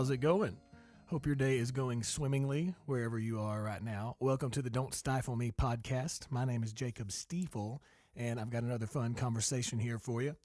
How's it going? Hope your day is going swimmingly wherever you are right now. Welcome to the Don't Stifle Me podcast. My name is Jacob Stiefel, and I've got another fun conversation here for you.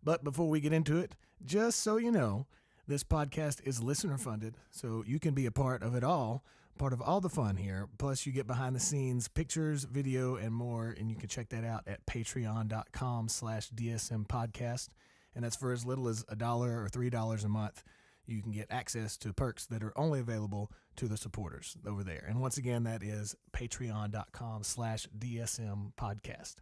But before we get into it, just so you know, this podcast is listener funded, so you can be a part of it all, part of all the fun here. Plus, you get behind the scenes pictures, video, and more, and you can check that out at patreon.com/DSM podcast. And that's for as little as $1 or $3 a month. You can get access to perks that are only available to the supporters over there. And once again, that is patreon.com/DSM podcast.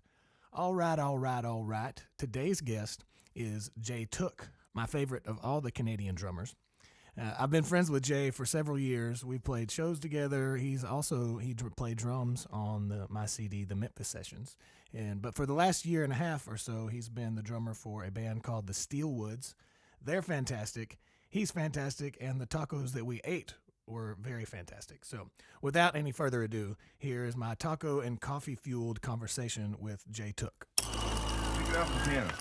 All right. Today's guest is Jay Tooke, my favorite of all the Canadian drummers. I've been friends with Jay for several years. We've played shows together. He played drums on my CD, The Memphis Sessions. But for the last year and a half or so, he's been the drummer for a band called the Steelwoods. They're fantastic. He's fantastic, and the tacos that we ate were very fantastic. So without any further ado, here is my taco and coffee-fueled conversation with Jay Tooke. Pick it up from piano.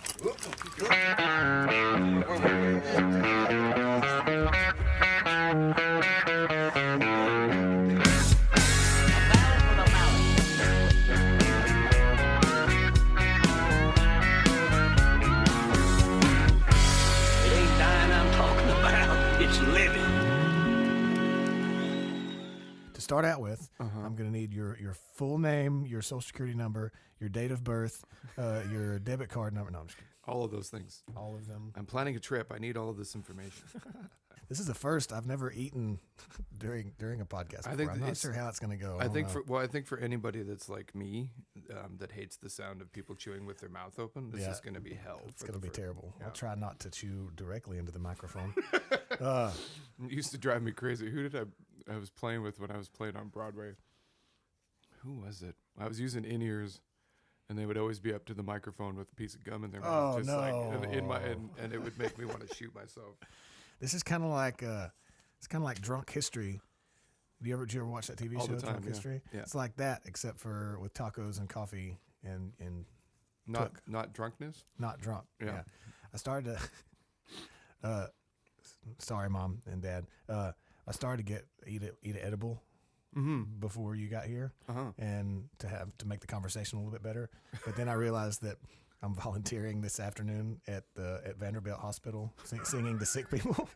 Start out with, I'm going to need your full name, your social security number, your date of birth, your debit card number. No, I'm just kidding. All of those things. All of them. I'm planning a trip. I need all of this information. This is the first I've never eaten during a podcast before. I'm not sure how it's going to go. I think for anybody that's like me, that hates the sound of people chewing with their mouth open, this is going to be hell. It's going to be terrible. Yeah. I'll try not to chew directly into the microphone. It used to drive me crazy. Who did I was playing with when I was playing on Broadway? Who was it? I was using in-ears, and they would always be up to the microphone with a piece of gum in their mouth. Oh, no. And it would make me want to shoot myself. This is kind of like Drunk History. Do you ever watch that TV All show, the time, Drunk History? Yeah. It's like that, except for with tacos and coffee and not drunkenness. Not drunk. Yeah. I started to. Sorry, Mom and Dad. I started to eat an edible before you got here, and to make the conversation a little bit better. But then I realized that I'm volunteering this afternoon at Vanderbilt Hospital, singing to sick people.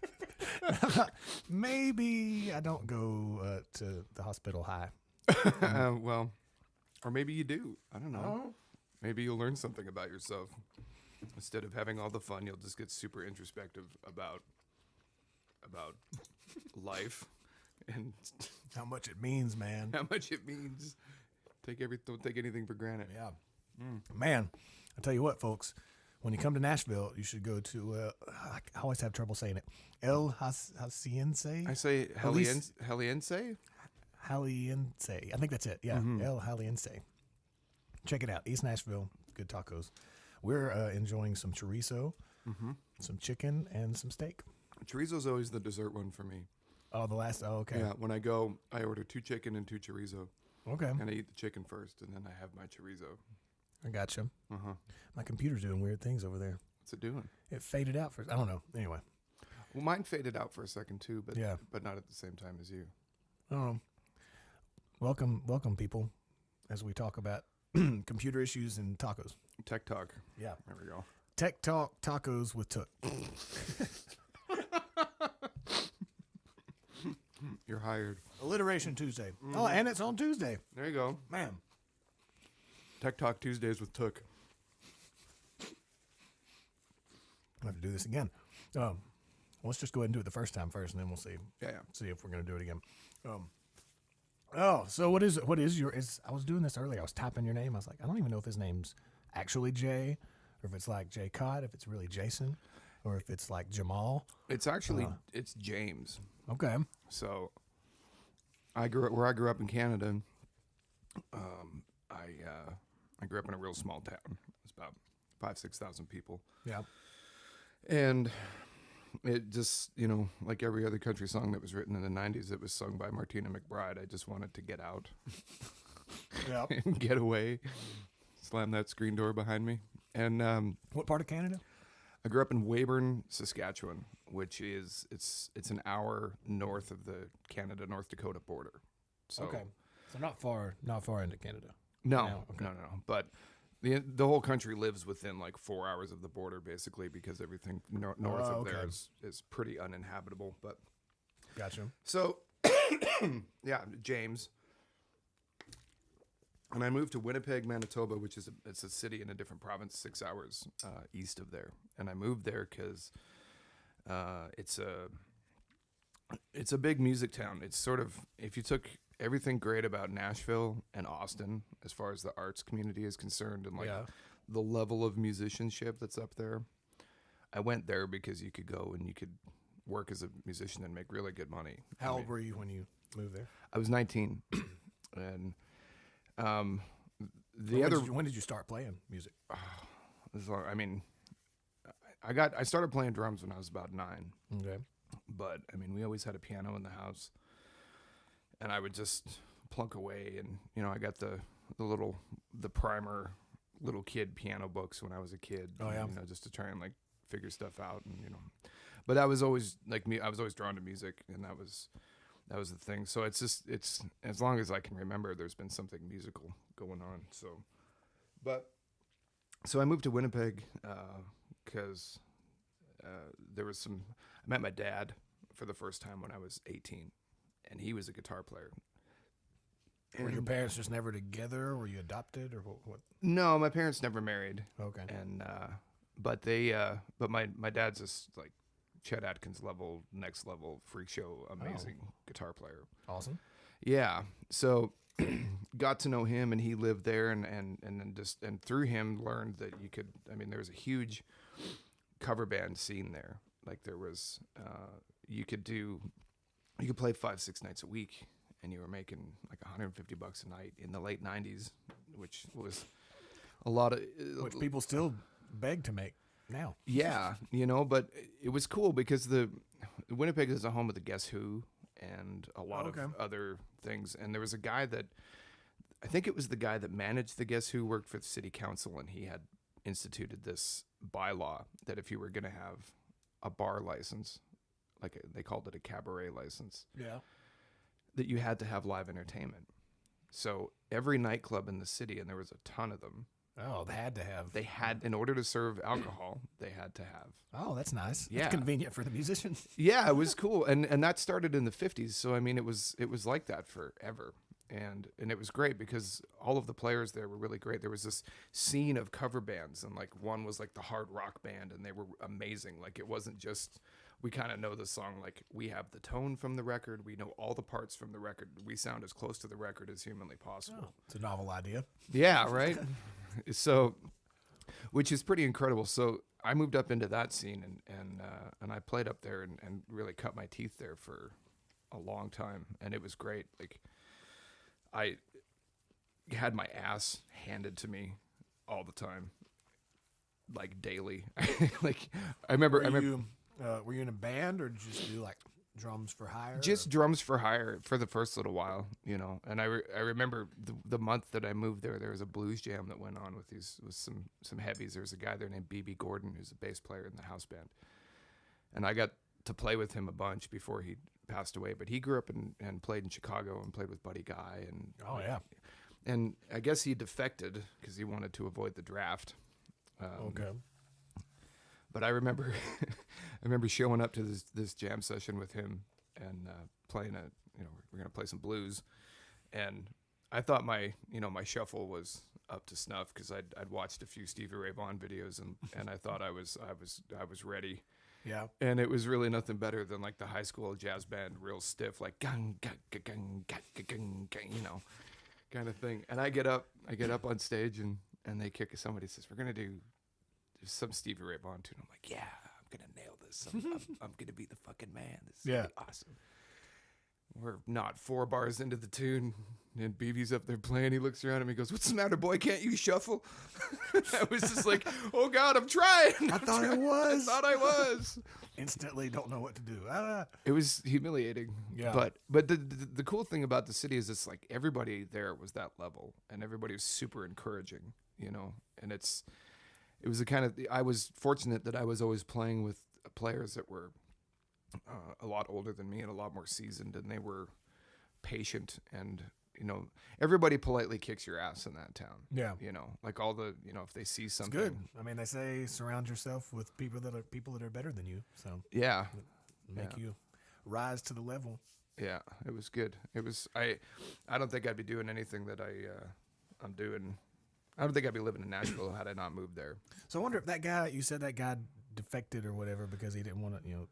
Maybe I don't go to the hospital high. Well, or maybe you do. I don't know. Oh. Maybe you'll learn something about yourself. Instead of having all the fun, you'll just get super introspective about life and How much it means, man. how much it means. Don't take anything for granted. Yeah. Man, I tell you what, folks, when you come to Nashville, you should go to, I always have trouble saying it, El Haciense? I say Heliense. Haliense. I think that's it. Yeah, El Haliense. Check it out. East Nashville, good tacos. We're enjoying some chorizo, some chicken, and some steak. Chorizo's always the dessert one for me. Oh, okay. Yeah, when I go, I order 2 chicken and 2 chorizo. Okay. And I eat the chicken first, and then I have my chorizo. I gotcha. My computer's doing weird things over there. What's it doing? It faded out I don't know. Anyway. Well, mine faded out for a second too, but not at the same time as you. Oh, welcome, people, as we talk about computer issues and tacos. Tech talk. Yeah. There we go. Tech talk tacos with Tooke. You're hired. Alliteration Tuesday. Oh, and it's on Tuesday. There you go. Man. Tech Talk Tuesdays with Tooke. I'll have to do this again. Let's just go ahead and do it the first time first, and then we'll see. Yeah. See if we're going to do it again. So what is your? I was doing this earlier. I was typing your name. I was like, I don't even know if his name's actually Jay, or if it's like Jay Cott, if it's really Jason, or if it's like Jamal. It's actually it's James. Okay. So I grew up in Canada. I grew up in a real small town. It's about 5,000-6,000 people. Yeah. And it just, like every other country song that was written in the 90s, it was sung by Martina McBride. I just wanted to get out. Yeah. And get away. Slam that screen door behind me. And what part of Canada? I grew up in Weyburn, Saskatchewan, which is it's an hour north of the Canada-North Dakota border. So Okay. So not far into Canada. no, No, okay. no. But the whole country lives within like 4 hours of the border, basically, because everything north of there okay. is pretty uninhabitable. But Gotcha. so yeah, James. And I moved to Winnipeg, Manitoba, which is it's a city in a different province, 6 hours east of there. And I moved there because it's a big music town. It's sort of, if you took everything great about Nashville and Austin as far as the arts community is concerned, and like the level of musicianship that's up there, I went there because you could go and you could work as a musician and make really good money. How old were you when you moved there? I was 19, and When did you start playing music? I mean, I started playing drums when I was about 9. Okay. But I mean, we always had a piano in the house, and I would just plunk away. And I got the primer little kid piano books when I was a kid. Oh yeah. Just to try and like figure stuff out, and But that was always like me. I was always drawn to music, and that was the thing. So it's as long as I can remember, there's been something musical going on. So I moved to Winnipeg because there was I met my dad for the first time when I was 18, and he was a guitar player. Were your parents just never together? Were you adopted or what? No, my parents never married. Okay. And but my dad's just like Chet Atkins level, next level, freak show, amazing guitar player. Awesome. Yeah. So got to know him, and he lived there, and then through him learned that you could. I mean, there was a huge cover band scene there. Like there was, you could play 5-6 nights a week, and you were making like $150 a night in the late '90s, which was a lot of Which people still beg to make now. Yeah, but it was cool because the Winnipeg is a home of the Guess Who and a lot of other things. And there was a guy that, I think it was the guy that managed the Guess Who, worked for the city council, and he had instituted this bylaw that if you were going to have a bar license, they called it a cabaret license, that you had to have live entertainment. So every nightclub in the city, and there was a ton of them, they had to have. They had, in order to serve alcohol, they had to have. Oh, that's nice. Yeah. That's convenient for the musicians. Yeah, it was cool. And that started in the 50s. So, I mean, it was like that forever. And it was great because all of the players there were really great. There was this scene of cover bands, and like one was like the hard rock band, and they were amazing. Like it wasn't just, we kind of know the song, like we have the tone from the record. We know all the parts from the record. We sound as close to the record as humanly possible. Oh, it's a novel idea. Yeah, right? So, which is pretty incredible. So I moved up into that scene, and I played up there and really cut my teeth there for a long time. And it was great. Like I had my ass handed to me all the time, like daily. Like I remember. Were you in a band, or did you just do like drums for hire? Just drums for hire for the first little while, And I remember the month that I moved there was a blues jam that went on with some heavies. There was a guy there named B.B. Gordon, who's a bass player in the house band, and I got to play with him a bunch before he passed away. But he grew up and played in Chicago and played with Buddy Guy, and and I guess he defected because he wanted to avoid the draft. But I remember, showing up to this jam session with him and playing we're gonna play some blues, and I thought my shuffle was up to snuff because I'd watched a few Stevie Ray Vaughan videos, and I thought I was ready. Yeah. And it was really nothing better than like the high school jazz band, real stiff, like gung gung gung gung gung gung, kind of thing. And I get up on stage, and they kick. Somebody says, "We're gonna do some Stevie Ray Vaughan tune." I'm like, "Yeah, I'm gonna nail this. I'm gonna be the fucking man. This is gonna be awesome." We're not 4 bars into the tune, and BB's up there playing. He looks around at me and goes, "What's the matter, boy? Can't you shuffle?" I was just like, "Oh God, I'm trying. I thought I was. I Instantly don't know what to do. It was humiliating. Yeah. But the cool thing about the city is it's like everybody there was that level, and everybody was super encouraging, And it was the kind of, I was fortunate that I was always playing with players that were a lot older than me and a lot more seasoned, and they were patient, and everybody politely kicks your ass in that town. Yeah. Like all the, if they see It's something. good. I mean, they say surround yourself with people that are better than you. So Yeah. make you rise to the level. Yeah, it was good. It was, I don't think I'd be doing anything that I'm doing. I don't think I'd be living in Nashville had I not moved there. So I wonder if that guy, you said that guy defected or whatever because he didn't want to,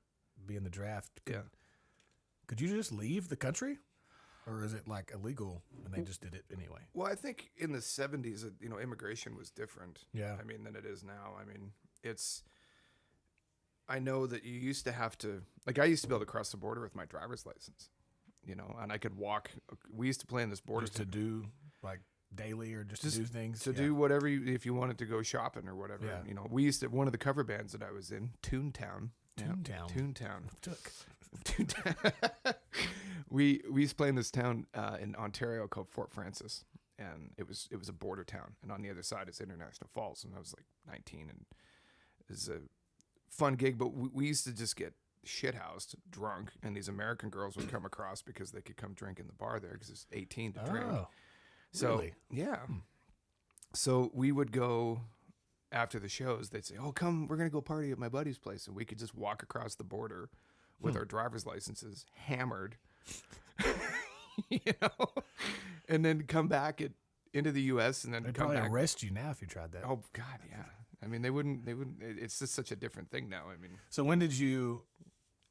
be in the draft. Could you just leave the country? Or is it like illegal and they just did it anyway? Well, I think in the 70s, immigration was different. Yeah. I mean, than it is now. I mean, I know that you used to have to, like, I used to be able to cross the border with my driver's license, and I could walk. We used to play in this border. Just to do like daily or just to do things? To do whatever, if you wanted to go shopping or whatever. Yeah. We used to, one of the cover bands that I was in, Toontown. Toontown. Tooke. We used to play in this town in Ontario called Fort Francis, and it was a border town, and on the other side is International Falls, and I was like 19, and it was a fun gig, but we used to just get shithoused drunk, and these American girls would come across because they could come drink in the bar there because it's 18 to drink. So really? Yeah. So we would go after the shows. They'd say, "Oh, come, we're gonna go party at my buddy's place," and we could just walk across the border with our driver's licenses hammered, and then come back into the U.S. and then They'd come probably back. arrest you now if you tried that. Oh God, yeah. I mean, they wouldn't. It's just such a different thing now. I mean, So when did you?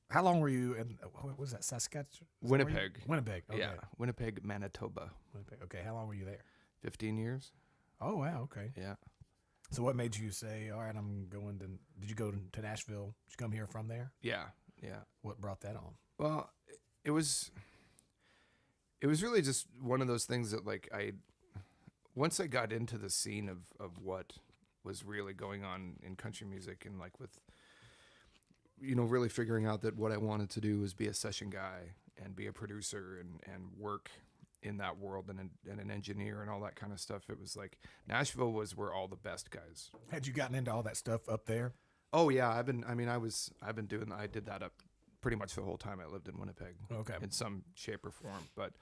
How long were you in? What was that? Saskatchewan? Winnipeg. Winnipeg. Okay. Yeah, Winnipeg, Manitoba. Winnipeg. Okay. How long were you there? 15 years. Oh wow. Okay. Yeah. So what made you say, "All right, I'm going to"? Did you go to Nashville? Did you come here from there? Yeah. Yeah. What brought that on? Well, it was really just one of those things that, like, once I got into the scene of what was really going on in country music, and like with, really figuring out that what I wanted to do was be a session guy and be a producer and work in that world and an engineer and all that kind of stuff. It was like Nashville was where all the best guys. Had you gotten into all that stuff up there? Oh yeah, I did that up pretty much the whole time I lived in Winnipeg. Okay. In some shape or form, but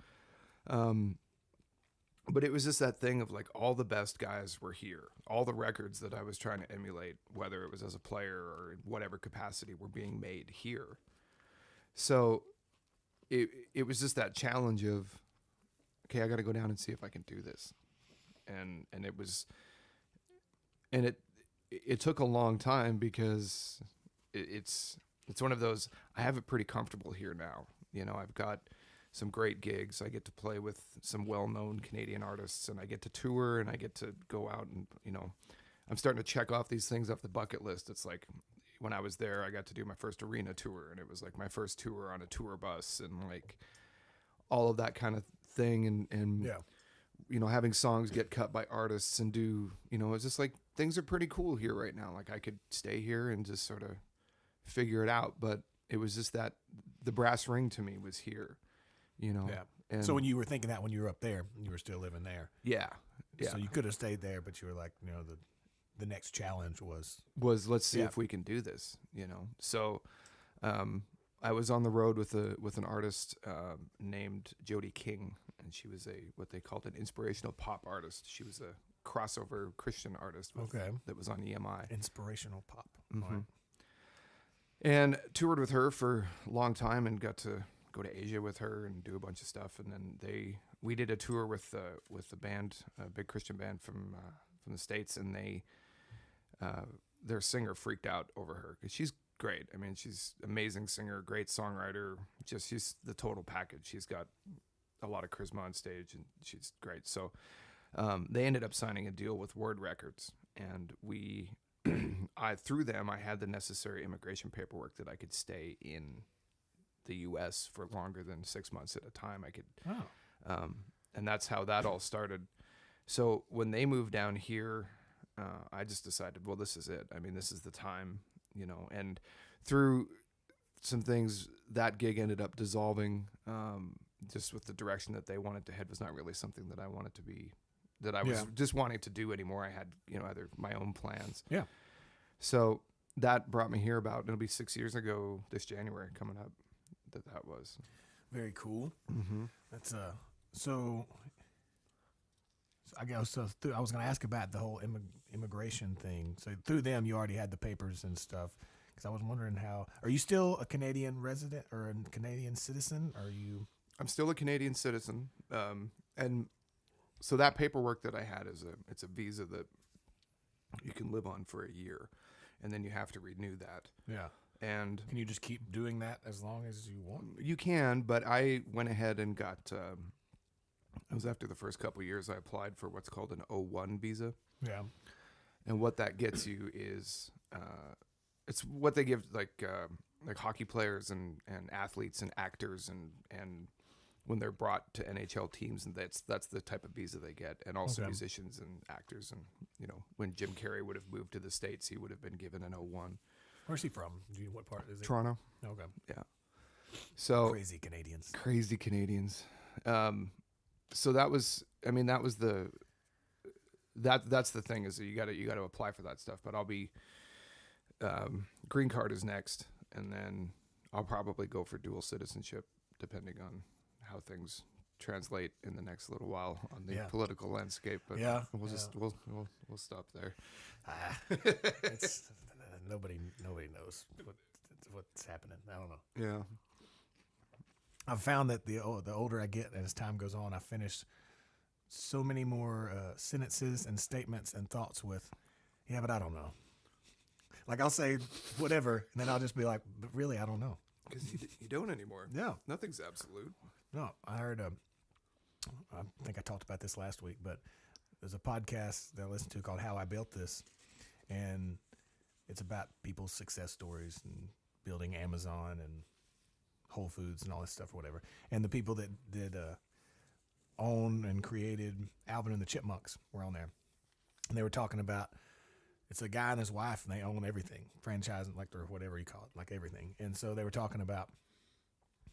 it was just that thing of like all the best guys were here. All the records that I was trying to emulate, whether it was as a player or in whatever capacity, were being made here. So it was just that challenge of, okay, I got to go down and see if I can do this. And it took a long time because it's one of those, I have it pretty comfortable here now. I've got some great gigs. I get to play with some well-known Canadian artists, and I get to tour, and I get to go out and, I'm starting to check off these things off the bucket list. It's like when I was there, I got to do my first arena tour, and it was like my first tour on a tour bus, and like all of that kind of thing. And Yeah. Having songs get cut by artists and do, it's just like things are pretty cool here right now. Like I could stay here and just sort of figure it out. But it was just that the brass ring to me was here, Yeah. And So when you were thinking that when you were up there, you were still living there. yeah. So you could have stayed there, but you were like, the next challenge was. Let's see if we can do this, So I was on the road with an artist named Jody King, and she was what they called an inspirational pop artist. She was a crossover Christian artist that was on EMI. Inspirational pop. Mhm. All right. And toured with her for a long time and got to go to Asia with her and do a bunch of stuff. And then we did a tour with the band, a big Christian band from the States, and their singer freaked out over her because she's great. I mean, she's an amazing singer, great songwriter. She's the total package. She's got a lot of charisma on stage, and she's great. So they ended up signing a deal with Word Records, and through them, I had the necessary immigration paperwork that I could stay in the U.S. for longer than 6 months at a time. I could, and that's how that all started. So when they moved down here, I just decided, well, this is it. I mean, this is the time, and through some things, that gig ended up dissolving, just with the direction that they wanted to head was not really something that I wanted to be that I was Yeah. just wanting to do anymore. I had, other my own plans. Yeah. So that brought me here it'll be 6 years ago this January coming up that was. Very cool. Mm-hmm. That's so I guess I was going to ask about the whole immigration thing. So through them, you already had the papers and stuff. Because I was wondering are you still a Canadian resident or a Canadian citizen? Are you? I'm still a Canadian citizen. And so that paperwork that I had it's a visa that you can live on for a year, and then you have to renew that. Yeah. And Can you just keep doing that as long as you want? you can, but I went ahead and got. It was after the first couple of years I applied for what's called an O1 visa, Yeah. and what that gets you is it's what they give like hockey players and athletes and actors and when they're brought to NHL teams, and that's the type of visa they get, and also Okay. musicians and actors, and when Jim Carrey would have moved to the States, he would have been given an O1. Where's he from? What part is it? Toronto. Okay. Yeah. So Crazy Canadians. crazy Canadians. So that was that's the thing, is that you got to apply for that stuff. But I'll be green card is next, and then I'll probably go for dual citizenship depending on how things translate in the next little while on the Yeah. political landscape. But Yeah, we'll yeah. just we'll stop there. It's nobody knows what's happening. I don't know. Yeah. I've found that the older I get, as time goes on, I finish so many more sentences and statements and thoughts with, "Yeah, but I don't know." Like I'll say whatever, and then I'll just be like, "But really, I don't know." Because you don't anymore. Yeah. Nothing's absolute. No, I heard. I think I talked about this last week, but there's a podcast that I listen to called "How I Built This," and it's about people's success stories and building Amazon and Whole Foods and all this stuff or whatever. And the people that did own and created Alvin and the Chipmunks were on there, and they were talking about it's a guy and his wife, and they own everything, franchising, like, or whatever you call it, like everything. And so they were talking about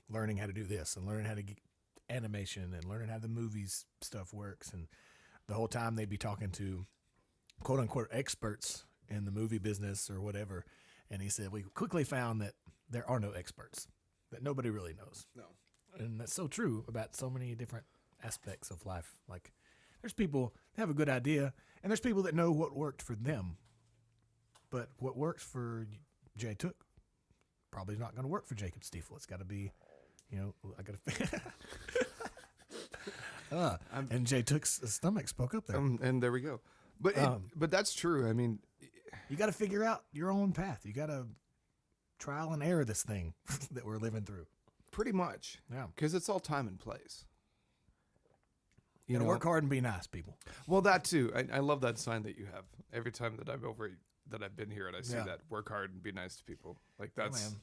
learning how to do this and learning how to get animation and learning how the movies stuff works. And the whole time they'd be talking to quote unquote experts in the movie business or whatever. And he said, we quickly found that there are no experts, that nobody really knows. No. And that's so true about so many different aspects of life. Like there's people that have a good idea, and there's people that know what worked for them. But what works for Jay Tooke probably is not going to work for Jacob Stiefel. It's got to be, I got to. And Jay Tooke's stomach spoke up there. And there we go. But but that's true. I mean, You got to figure out your own path. You got to trial and error this thing that we're living through. pretty much. Yeah. Because it's all time and place. You gotta work hard and be nice, people. Well, that too. I love that sign that you have every time that I've been here and I see Yeah. that. Work hard and be nice to people. Like Yeah, that's man.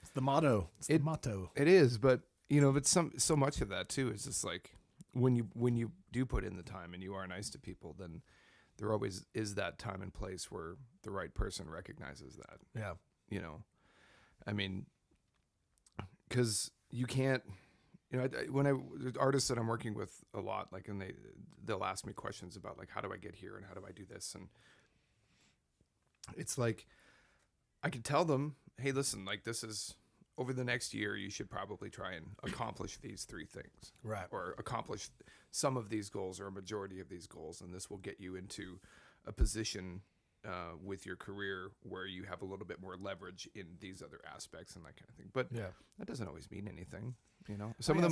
It's the motto. It's the motto. It is, but but so much of that too is just like when you do put in the time and you are nice to people, then there always is that time and place where the right person recognizes that. Yeah. I mean, because you can't. The artists that I'm working with a lot, like, and they'll ask me questions about like, how do I get here and how do I do this, and it's like I can tell them, hey, listen, like this is over the next year, you should probably try and accomplish these 3 things, Right. or accomplish some of these goals or a majority of these goals, and this will get you into a position with your career where you have a little bit more leverage in these other aspects and that kind of thing. But Yeah. that doesn't always mean anything. Some of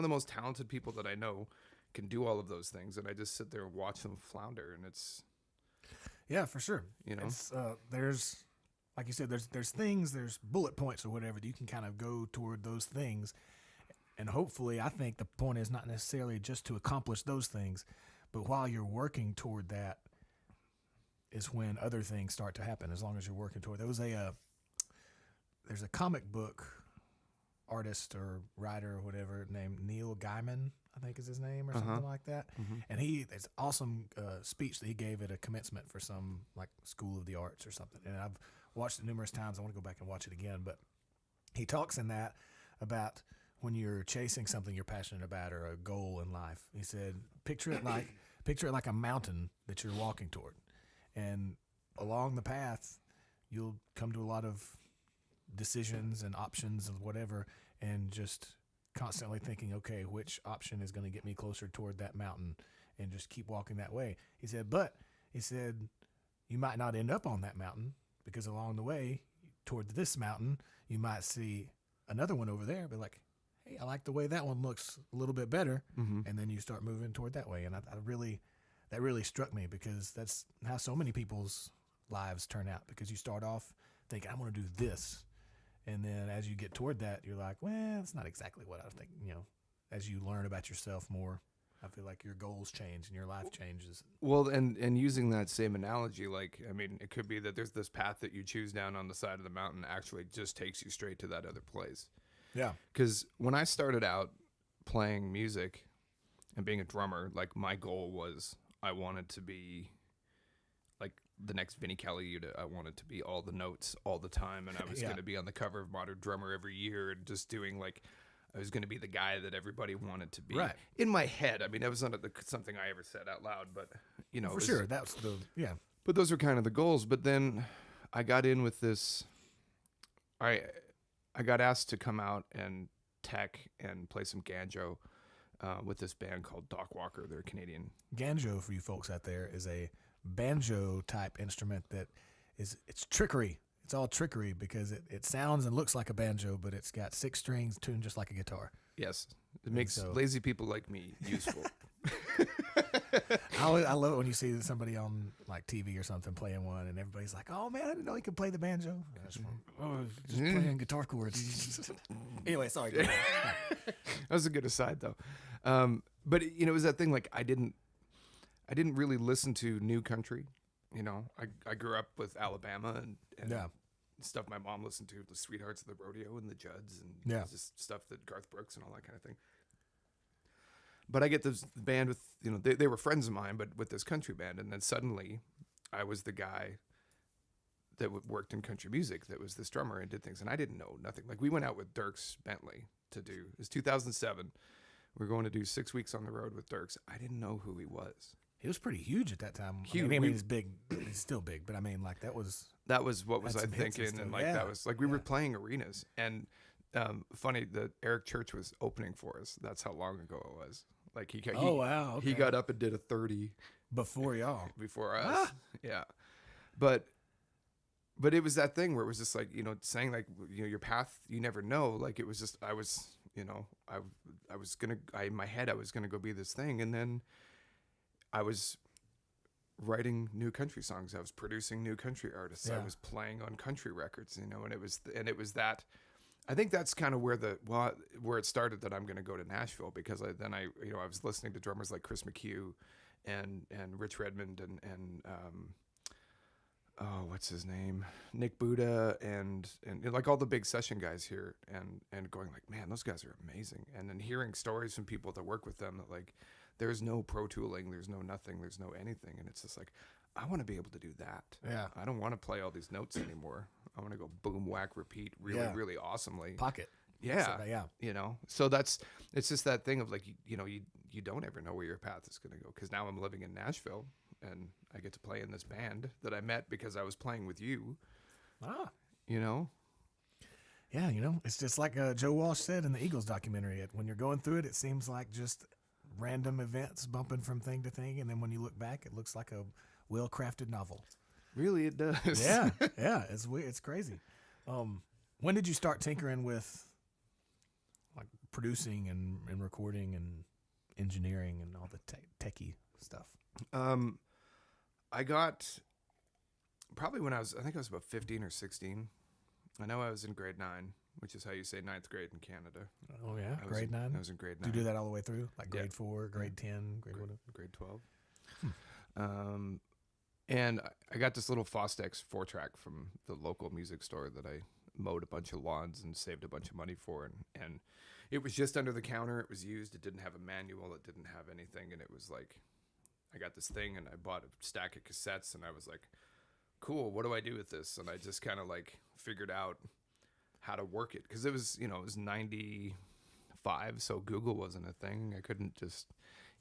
the most talented people that I know can do all of those things, and I just sit there and watch them flounder, and it's Yeah, for sure. It's, there's, like you said, there's bullet points or whatever that you can kind of go toward those things. And hopefully, I think the point is not necessarily just to accomplish those things, but while you're working toward that is when other things start to happen, as long as you're working toward. There's a comic book artist or writer or whatever named Neil Gaiman, I think is his name, or something like that. Mm-hmm. And it's an awesome speech that he gave at a commencement for some like School of the Arts or something. And I've watched it numerous times. I want to go back and watch it again. But he talks in that about when you're chasing something you're passionate about or a goal in life. He said, picture it like picture it like a mountain that you're walking toward. And along the path, you'll come to a lot of decisions and options and whatever, and just constantly thinking, okay, which option is going to get me closer toward that mountain, and just keep walking that way. He said, you might not end up on that mountain, because along the way toward this mountain, you might see another one over there, but like, hey, I like the way that one looks a little bit better. Mm-hmm. And then you start moving toward that way. And that really struck me, because that's how so many people's lives turn out, because you start off thinking, I'm going to do this. And then as you get toward that, you're like, well, that's not exactly what I was thinking. As you learn about yourself more, I feel like your goals change and your life changes. Well, and using that same analogy, like, I mean, it could be that there's this path that you choose down on the side of the mountain actually just takes you straight to that other place. Yeah. Because when I started out playing music and being a drummer, like, my goal was I wanted to be like the next Vinnie Colaiuta. I wanted to be all the notes all the time, and I was going to be on the cover of Modern Drummer every year, and just doing like, I was going to be the guy that everybody wanted to be. Right. In my head. I mean, that was not something I ever said out loud, but For sure. That's But those were kind of the goals. But then I got in with this. I got asked to come out and tech and play some banjo with this band called Doc Walker. They're Canadian. Banjo, for you folks out there, is a banjo type instrument it's trickery. It's all trickery, because it sounds and looks like a banjo, but it's got 6 strings tuned just like a guitar. Yes. It makes lazy people like me useful. I love it when you see somebody on like TV or something playing one, and everybody's like, "Oh man, I didn't know he could play the banjo." Just playing guitar chords. Anyway, sorry. That was a good aside, though. But it was that thing. Like, I didn't really listen to new country. I grew up with Alabama and stuff my mom listened to, the Sweethearts of the Rodeo and the Judds, and just stuff that Garth Brooks and all that kind of thing. But I get this band with, they were friends of mine, but with this country band. And then suddenly I was the guy that worked in country music, that was this drummer and did things. And I didn't know nothing. Like, we went out with Dierks Bentley it was 2007. We were going to do 6 weeks on the road with Dierks. I didn't know who he was. He was pretty huge at that time. Huge. I mean, he's big. He's still big, but I mean, like, that was what was I thinking, and like that was like we were playing arenas. And funny that Eric Church was opening for us. That's how long ago it was. Like, he wow, okay. He got up and did a 30 before y'all, before us. Yeah, but it was that thing where it was just like, saying like, your path, you never know. Like, it was just, I was in my head I was gonna go be this thing, and then I was writing new country songs. I was producing new country artists. Yeah. I was playing on country records, and it was that. I think that's kind of where it started, that I'm going to go to Nashville, because I was listening to drummers like Chris McHugh and Rich Redmond and what's his name, Nick Buda and like all the big session guys here, and going like, man, those guys are amazing. And then hearing stories from people that work with them that like, there's no pro tooling, there's no nothing, there's no anything. And it's just like, I want to be able to do that. Yeah. I don't want to play all these notes anymore. I want to go boom, whack, repeat really, really awesomely. Pocket. Yeah. So, So it's just that thing of like, you don't ever know where your path is going to go. Cause now I'm living in Nashville, and I get to play in this band that I met because I was playing with you. Yeah, it's just like Joe Walsh said in the Eagles documentary. When you're going through it, it seems like just random events bumping from thing to thing, and then when you look back, it looks like a well-crafted novel. Really, it does. Yeah, it's weird. It's crazy. When did you start tinkering with like producing and recording and engineering and all the techie stuff? I got probably when I think I was about 15 or 16. I know I was in grade 9, which is how you say ninth grade in Canada. Oh yeah, grade 9. I was in grade 9. Did you do that all the way through, like grade 4, grade 10, grade 12? And I got this little Fostex 4-track from the local music store that I mowed a bunch of lawns and saved a bunch of money for, and it was just under the counter. It was used. It didn't have a manual. It didn't have anything, and it was like, I got this thing, and I bought a stack of cassettes, and I was like, cool, what do I do with this? And I just kind of like figured out how to work it, because it was 95, so Google wasn't a thing. I couldn't just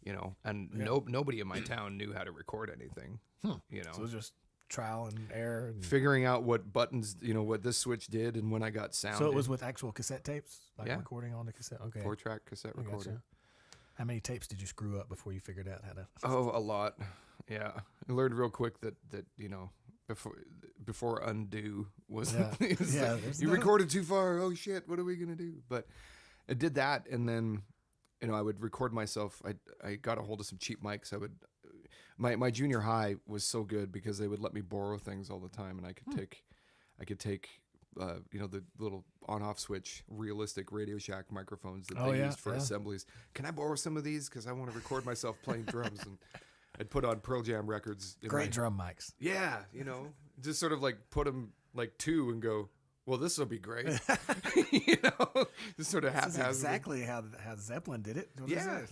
you know, and Yeah. nobody in my town knew how to record anything, you know. So it was just trial and error. And Figuring out what buttons, you know, what this switch did and when I got sound. so it was with actual cassette tapes, like Yeah. recording on the cassette. Okay. 4-track cassette I recorder. gotcha. How many tapes did you screw up before you figured out how to? Oh, a lot. Yeah, I learned real quick that you know, before undo was, Yeah. it's Yeah, like, there's you no- recorded too far. Oh shit, what are we gonna do? But I did that, and then you know I would record myself. I got a hold of some cheap mics. I would. My junior high was so good because they would let me borrow things all the time, and I could take you know, the little on-off switch realistic Radio Shack microphones that they used for assemblies. Can I borrow some of these? Because I want to record myself playing drums. And I'd put on Pearl Jam records. Great drum mics. Yeah, you know, just sort of like put them like 2 and go, well, this will be great. You know, just sort of This is haphazardly. exactly how Zeppelin did it. What is Yeah. it?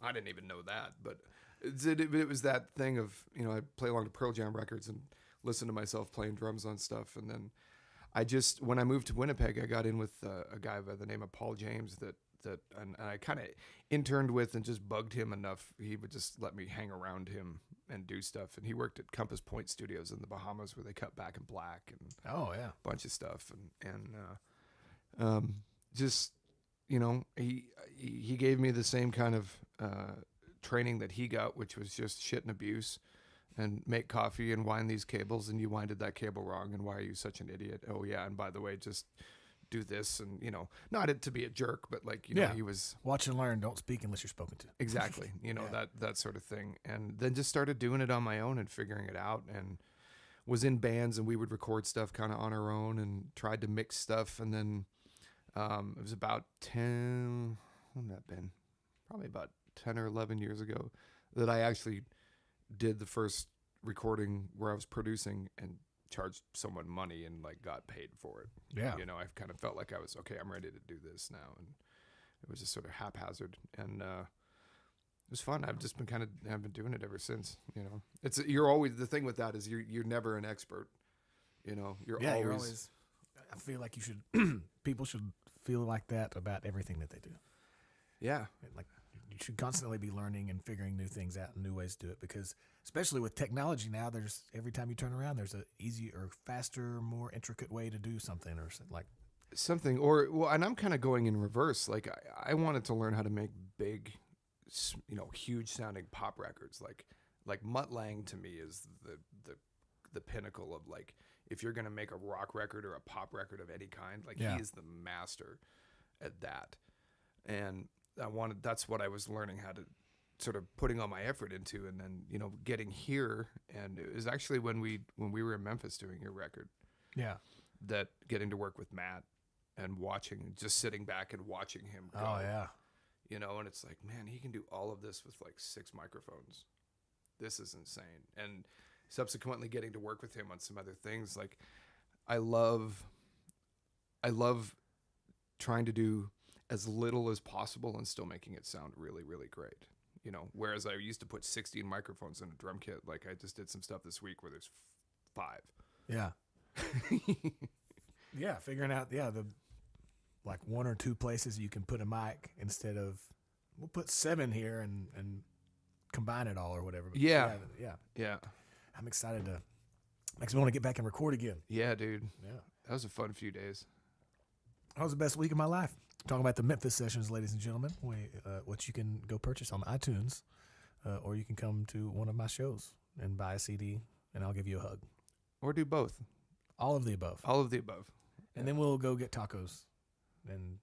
I didn't even know that, but it was that thing of, you know, I'd play along to Pearl Jam records and listen to myself playing drums on stuff. And then when I moved to Winnipeg, I got in with a guy by the name of Paul James and I kind of interned with and just bugged him enough. He would just let me hang around him and do stuff. And he worked at Compass Point Studios in the Bahamas where they cut Back in Black and Oh yeah. a bunch of stuff. And just, you know, he gave me the same kind of training that he got, which was just shit and abuse and make coffee and wind these cables, and you winded that cable wrong, and why are you such an idiot? Oh yeah, and by the way, just do this, and you know, not it to be a jerk, but like, you know, he was Watch and learn. Don't speak unless you're spoken to. exactly, you know, Yeah. that sort of thing. And then just started doing it on my own and figuring it out, and was in bands, and we would record stuff kind of on our own and tried to mix stuff. And then it was about 10, when that been? Probably about 10 or 11 years ago that I actually did the first recording where I was producing and charged someone money and like got paid for it. Yeah. You know, I kind of felt like I was, okay, I'm ready to do this now. And it was just sort of haphazard, and it was fun. I've been doing it ever since, you know. You're always, the thing with that is you're never an expert, you know. You're always, I feel like you should. People should feel like that about everything that they do. yeah. Like you should constantly be learning and figuring new things out and new ways to do it, because especially with technology now, there's every time you turn around, there's a easier, faster, more intricate way to do something or like. Something, and I'm kind of going in reverse. Like I wanted to learn how to make big, you know, huge sounding pop records. Like Mutt Lange to me is the pinnacle of, like, if you're gonna make a rock record or a pop record of any kind, like, Yeah. he is the master at that. And that's what I was learning how to sort of putting all my effort into, and then, you know, getting here. And it was actually when we were in Memphis doing your record, Yeah. that getting to work with Matt and just sitting back and watching him go, Oh yeah. you know, and it's like, man, he can do all of this with like 6 microphones. This is insane. And subsequently getting to work with him on some other things, like I love trying to do as little as possible and still making it sound really, really great. You know, whereas I used to put 16 microphones in a drum kit. Like I just did some stuff this week where there's 5. Yeah. Yeah. Figuring out the like 1 or 2 places you can put a mic instead of we'll put 7 here and combine it all or whatever. But Yeah. Yeah. I'm excited to. Makes me want to get back and record again. Yeah, dude. Yeah. That was a fun few days. That was the best week of my life. Talking about the Memphis sessions, ladies and gentlemen, which you can go purchase on iTunes, or you can come to one of my shows and buy a CD, and I'll give you a hug. Or do both. All of the above. All of the above. And then we'll go get tacos and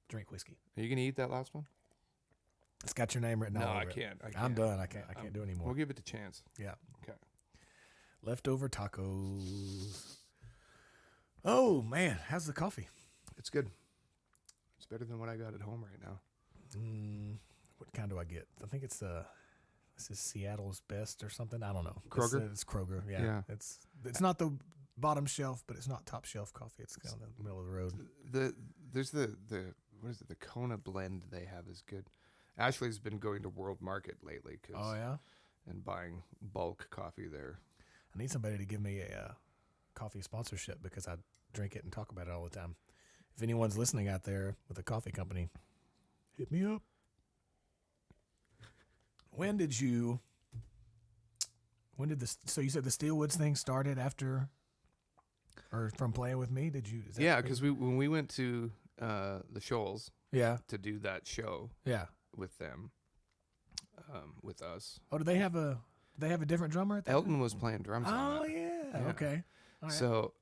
drink whiskey. Are you going to eat that last one? It's got your name written No, all over I it. can't. I'm done. I can't do anymore. We'll give it a chance. Yeah. Okay. Leftover tacos. Oh, man. How's the coffee? It's good. It's better than what I got at home right now. What kind do I get? I think it's this is Seattle's Best or something. I don't know. Kroger? It's Kroger. Yeah. Yeah. It's not the bottom shelf, but it's not top shelf coffee. It's kind of the middle of the road. There's the what is it? The Kona blend they have is good. Ashley's been going to World Market lately Oh yeah. and buying bulk coffee there. I need somebody to give me a coffee sponsorship because I drink it and talk about it all the time. If anyone's listening out there with a coffee company, hit me up. when did so you said the Steelwoods thing started after, or from playing with me? Did you? Yeah, because when we went to the Shoals Yeah. to do that show Yeah. with them, with us. Oh, do they have a different drummer at that Elton was playing drums on Oh, that. yeah. Okay. All right. So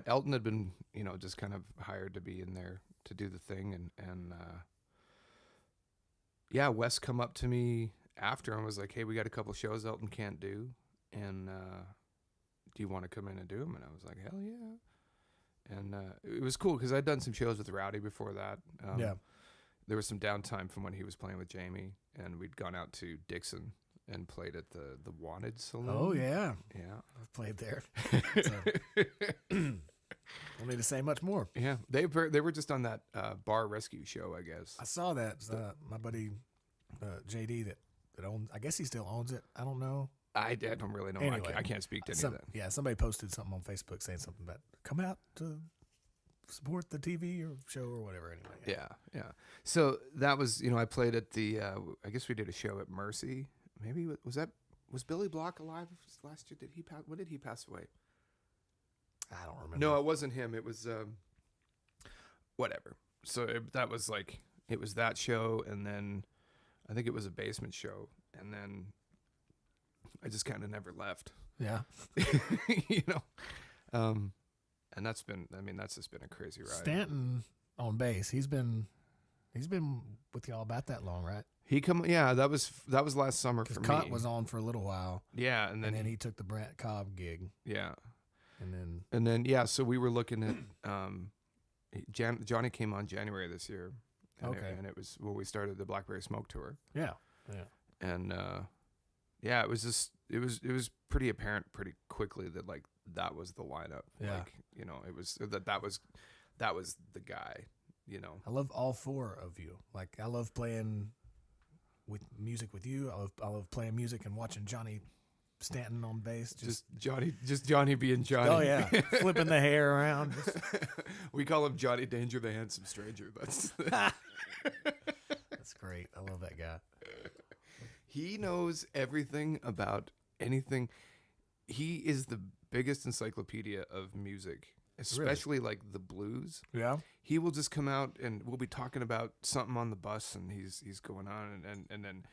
Elton had been, just kind of hired to be in there to do the thing. And Wes come up to me after and was like, hey, we got a couple shows Elton can't do. And do you want to come in and do them? And I was like, hell yeah. And it was cool because I'd done some shows with Rowdy before that. Yeah. There was some downtime from when he was playing with Jamie, and we'd gone out to Dixon and played at the Wanted Saloon. Oh, yeah. Yeah. I've played there. Don't need to say much more. Yeah. They were just on that bar rescue show, I guess. I saw that. My buddy JD that owns, I guess he still owns it. I don't know. I don't really know. Anyway, I can't speak to any of that. Yeah, somebody posted something on Facebook saying something about come out to support the TV or show or whatever. Anyway. Yeah. So that was, I played at the, I guess we did a show at Mercy. Maybe was Billy Block alive last year? When did he pass away? I don't remember. No, it wasn't him. It was, whatever. So that was like, it was that show. And then I think it was a basement show. And then I just kind of never left. Yeah. And that's just been a crazy ride. Stanton on bass. He's been with y'all about that long, right? That was last summer for me. Cott was on for a little while. Yeah, and then he took the Brant Cobb gig. Yeah. And then so we were looking at Johnny came on January this year. And okay. It was when we started the Blackberry Smoke tour. Yeah. And it was pretty apparent pretty quickly that like that was the lineup. Yeah. Like, it was that was the guy, I love all four of you. Like I love playing with music with you. I love playing music and watching Johnny Stanton on bass. Just Johnny being Johnny. Oh yeah. Flipping the hair around. We call him Johnny Danger, the handsome stranger. That's great. I love that guy. He knows everything about anything. He is the biggest encyclopedia of music, especially like the blues. Yeah. He will just come out and we'll be talking about something on the bus and he's going on and then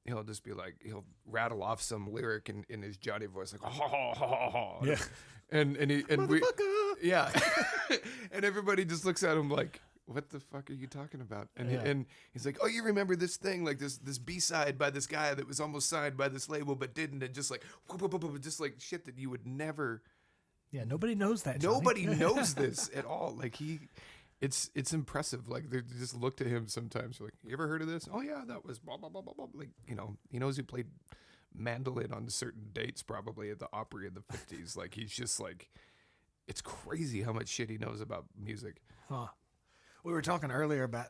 he'll just be like, he'll rattle off some lyric in his Johnny voice, like, ha, ha, ha, ha, ha. Yeah. And we, yeah. And everybody just looks at him like, what the fuck are you talking about? And he's like, oh, you remember this thing, like this B-side by this guy that was almost signed by this label but didn't, and just like shit that you would never. Yeah, nobody knows that. Johnny. Nobody knows this at all. Like it's impressive. Like they just look to him sometimes. Like, you ever heard of this? Oh yeah, that was blah blah blah blah blah. Like, he knows who played mandolin on certain dates probably at the Opry in the 50s. Like, he's just like, it's crazy how much shit he knows about music. Huh. We were talking earlier about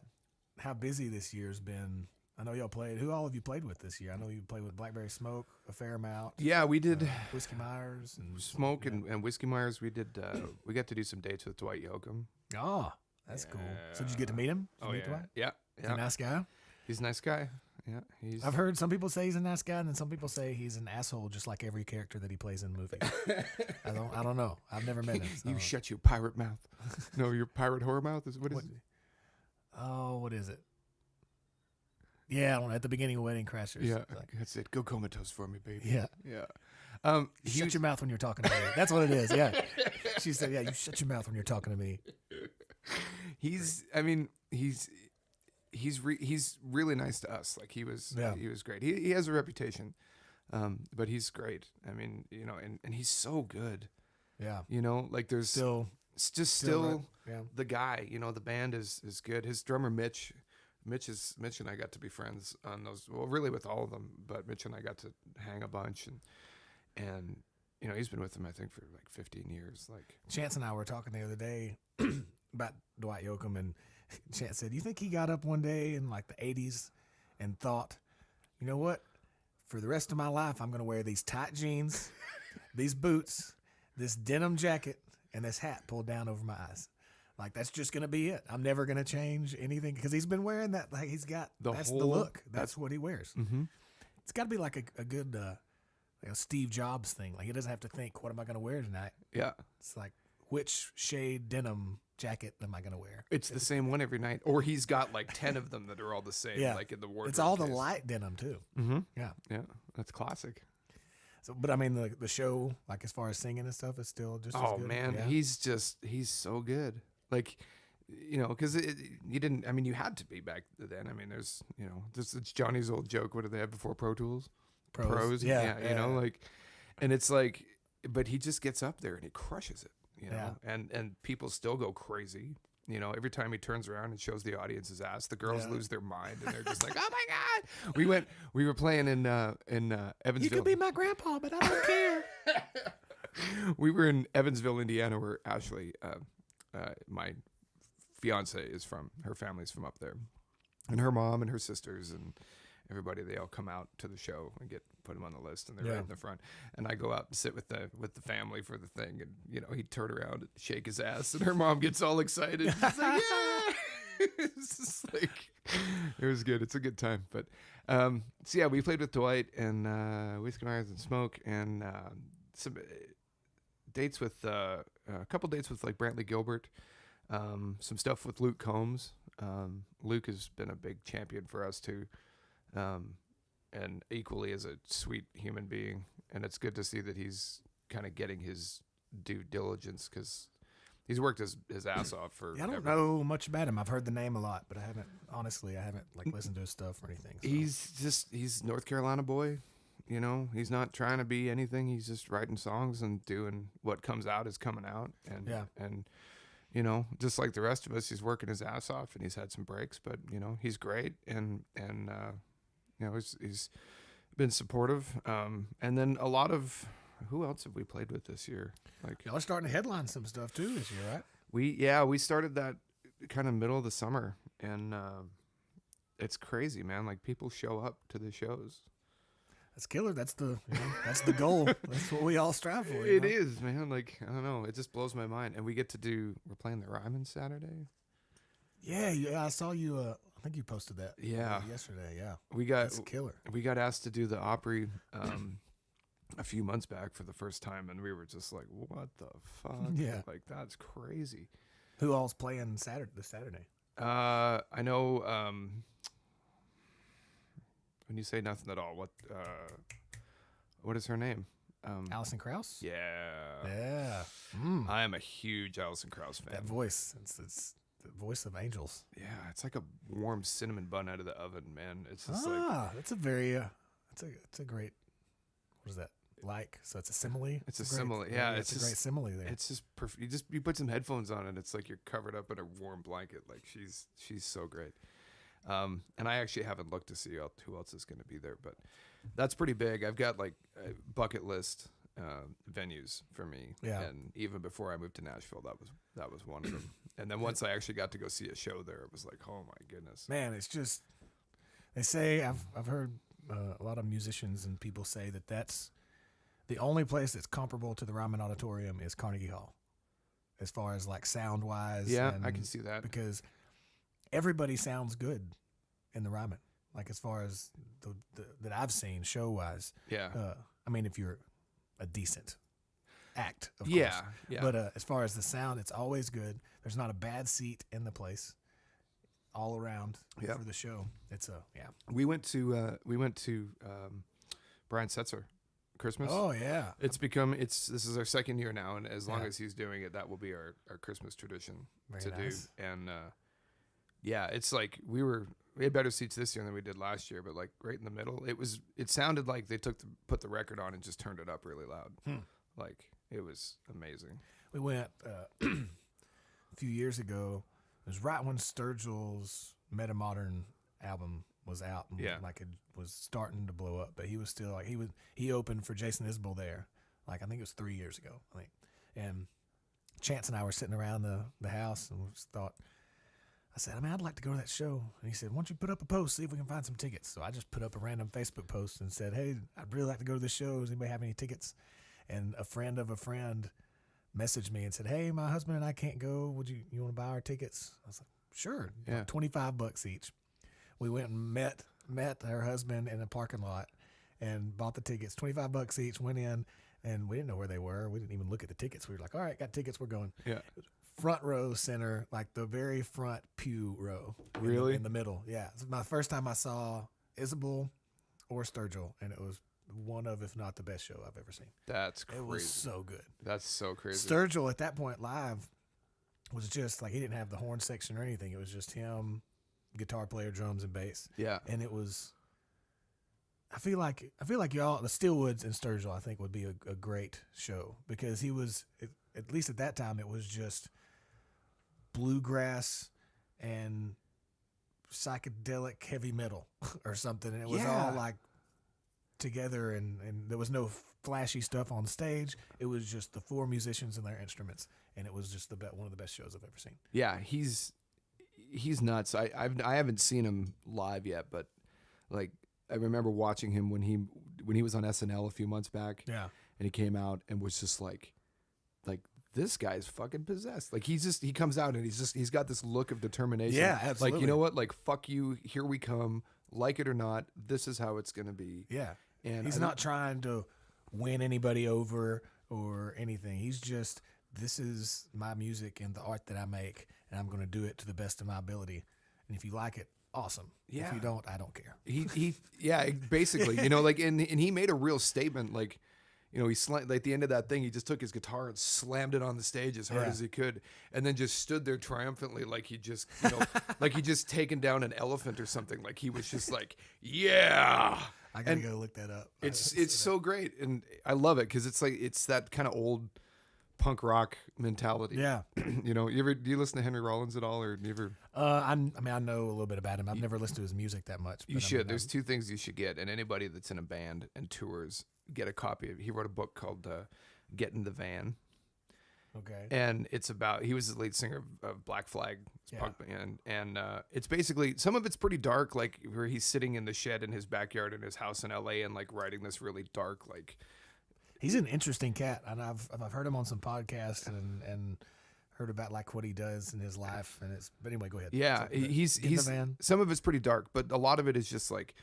how busy this year's been. I know y'all played. Who all have you played with this year? I know you played with Blackberry Smoke a fair amount. Yeah, we did. Whiskey Myers and Smoke and Whiskey Myers. We did. We got to do some dates with Dwight Yoakam. Oh, that's cool. So did you get to meet him? Did you meet Dwight? Yeah. He's a nice guy. He's a nice guy. Yeah, I've heard some people say he's a nice guy, and then some people say he's an asshole, just like every character that he plays in movies. I don't know. I've never met him. So. You shut your pirate mouth. No, your pirate whore mouth is what is it? Oh, what is it? Yeah, I don't know, at the beginning of Wedding Crashers. Yeah, that's it. Go comatose for me, baby. Yeah. Yeah. Shut your mouth when you're talking to me. That's what it is. Yeah. She said, "Yeah, you shut your mouth when you're talking to me." He's really nice to us. Like he was great. He has a reputation, but he's great. I mean, and he's so good. Yeah. Like there's still the guy. The band is good. His drummer Mitch and I got to be friends on those. Well, really with all of them, but Mitch and I got to hang a bunch, and he's been with them I think for like 15 years. Like Chance and I were talking the other day about Dwight Yoakam, and Chance said, "You think he got up one day in like the 80s and thought, you know what? For the rest of my life, I'm going to wear these tight jeans, these boots, this denim jacket, and this hat pulled down over my eyes. Like, that's just going to be it. I'm never going to change anything." Because he's been wearing that. Like, he's got, that's the look. That's what he wears. Mm-hmm. It's got to be like a good like a Steve Jobs thing. Like he doesn't have to think, what am I going to wear tonight? Yeah. It's like, which shade denim jacket am I going to wear? It's the same one every night. Or he's got like 10 of them that are all the same, Yeah. like in the wardrobe. It's all the case. light denim too. Mm-hmm. Yeah. Yeah. That's classic. So, but I mean, the show, like as far as singing and stuff, is still just as Oh good. man, Yeah. he's so good. Like, you know, because you didn't. I mean, you had to be back then. I mean, there's, you know, this it's Johnny's old joke. What did they have before Pro Tools? Pros. Yeah. You know, like, and it's like, but he just gets up there and he crushes it. You know, and people still go crazy. You know, every time he turns around and shows the audience his ass, the girls lose their mind and they're just like, "Oh my god!" We were playing in Evansville. You could be my grandpa, but I don't care. We were in Evansville, Indiana, where Ashley, my fiance, is from. Her family's from up there, and her mom and her sisters and everybody, they all come out to the show and put them on the list, and they're right in the front. And I go out and sit with the family for the thing, and you know, he'd turn around and shake his ass, and her mom gets all excited. She's like, "Yeah!" It's just like, it was good. It's a good time. But so yeah, we played with Dwight and Whiskey Myers and Smoke, and some dates with a couple dates with like Brantley Gilbert, some stuff with Luke Combs. Luke has been a big champion for us too. And equally as a sweet human being, and it's good to see that he's kind of getting his due diligence, because he's worked his ass off for. Yeah, I don't know much about him. I've heard the name a lot, but I haven't like listened to his stuff or anything. So. He's North Carolina boy, you know. He's not trying to be anything. He's just writing songs and doing what comes out is coming out, and you know, just like the rest of us, he's working his ass off, and he's had some breaks, but you know, he's great, and you know, he's been supportive. And then a lot of, who else have we played with this year? Like, Y'all are starting to headline some stuff too this year, right? We started that kind of middle of the summer, and it's crazy, man. Like, people show up to the shows. That's killer. That's the goal. That's what we all strive for. It is, man. Like, I don't know. It just blows my mind. And we're playing the Ryman Saturday. Yeah. I saw you. I think you posted that. Yeah. Yesterday. Yeah. That's killer. We got asked to do the Opry a few months back for the first time, and we were just like, "What the fuck?" Yeah. Like, that's crazy. Who all's playing this Saturday? I know. When you say nothing at all, what is her name? Alison Krauss. Yeah. Yeah. I am a huge Alison Krauss fan. That voice. It's the voice of angels. Yeah, it's like a warm cinnamon bun out of the oven, man. It's just like, that's a very it's a great, what is that like? So it's a simile. It's a simile. Yeah, it's a great simile there. It's just perfect. You put some headphones on, and it's like you're covered up in a warm blanket. Like, she's so great. And I actually haven't looked to see who else is going to be there, but that's pretty big. I've got like a bucket list venues for me. Yeah. And even before I moved to Nashville, that was one of them. And then once I actually got to go see a show there, it was like, oh my goodness. Man, it's just, they say, I've heard a lot of musicians and people say that that's the only place that's comparable to the Ryman Auditorium is Carnegie Hall, as far as like sound wise. Yeah, I can see that, because everybody sounds good in the Ryman, like as far as that I've seen show wise. Yeah. I mean, if you're a decent act, of Yeah. course. Yeah. But as far as the sound, it's always good. There's not a bad seat in the place. All around for the show. It's We went to Brian Setzer Christmas. Oh yeah. This is our second year now, and as long as he's doing it, that will be our Christmas tradition Very to nice. do. And it's like we had better seats this year than we did last year, but like right in the middle. It sounded like they put the record on and just turned it up really loud. Like, it was amazing. We went a few years ago. It was right when Sturgill's Metamodern album was out, and like it was starting to blow up. But he was still like he opened for Jason Isbell there, like I think it was 3 years ago. I think, and Chance and I were sitting around the house, and we just thought. I said, I'd like to go to that show. And he said, why don't you put up a post, see if we can find some tickets. So I just put up a random Facebook post and said, hey, I'd really like to go to this show. Does anybody have any tickets? And a friend of a friend messaged me and said, hey, my husband and I can't go. Would you want to buy our tickets? I was like, sure. Yeah. $25 each. We went and met her husband in a parking lot. and bought the tickets, $25 each, went in, and we didn't know where they were. We didn't even look at the tickets. We were like, all right, got tickets, we're going. Yeah. Front row center, like the very front pew row. Really? In the middle, yeah. It's my first time I saw Isabel or Sturgill, and it was one of, if not the best show I've ever seen. That's crazy. It was so good. That's so crazy. Sturgill at that point live was just like, he didn't have the horn section or anything. It was just him, guitar player, drums, and bass. Yeah. And it was, I feel like y'all, the Steelwoods and Sturgill, I think would be a great show, because he was, at least at that time, it was just bluegrass and psychedelic heavy metal or something. And it was all like together, and there was no flashy stuff on stage. It was just the four musicians and their instruments. And it was just one of the best shows I've ever seen. Yeah, he's nuts. I haven't seen him live yet, but like I remember watching him when he was on SNL a few months back. Yeah. And he came out and was just like this guy's fucking possessed. Like he comes out and he's got this look of determination. Yeah, absolutely. Like, you know what? Like, fuck you. Here we come. Like it or not, this is how it's gonna be. Yeah. And he's not trying to win anybody over or anything. He's just, this is my music and the art that I make, and I'm going to do it to the best of my ability. And if you like it, awesome. Yeah. If you don't, I don't care. He yeah, basically, you know, like, and he made a real statement, like, you know, like at the end of that thing, he just took his guitar and slammed it on the stage as hard as he could, and then just stood there triumphantly, like he just, you know, like he just taken down an elephant or something. Like he was just like, yeah. I gotta go look that up. It's so great, and I love it because it's like, it's that kind of old punk rock mentality. Yeah. You know, do you listen to Henry Rollins at all, or do you ever? I mean, I know a little bit about him. I've never listened to his music that much. You should. There's two things you should get, and anybody that's in a band and tours, get a copy of. He wrote a book called "Get in the Van." Okay. And it's about, he was the lead singer of Black Flag, punk band, and it's basically, some of it's pretty dark, like where he's sitting in the shed in his backyard in his house in LA and like writing this really dark, like. He's an interesting cat, and I've heard him on some podcasts and heard about like what he does in his life, and but anyway, go ahead. Yeah, So, he's some of it's pretty dark, but a lot of it is just like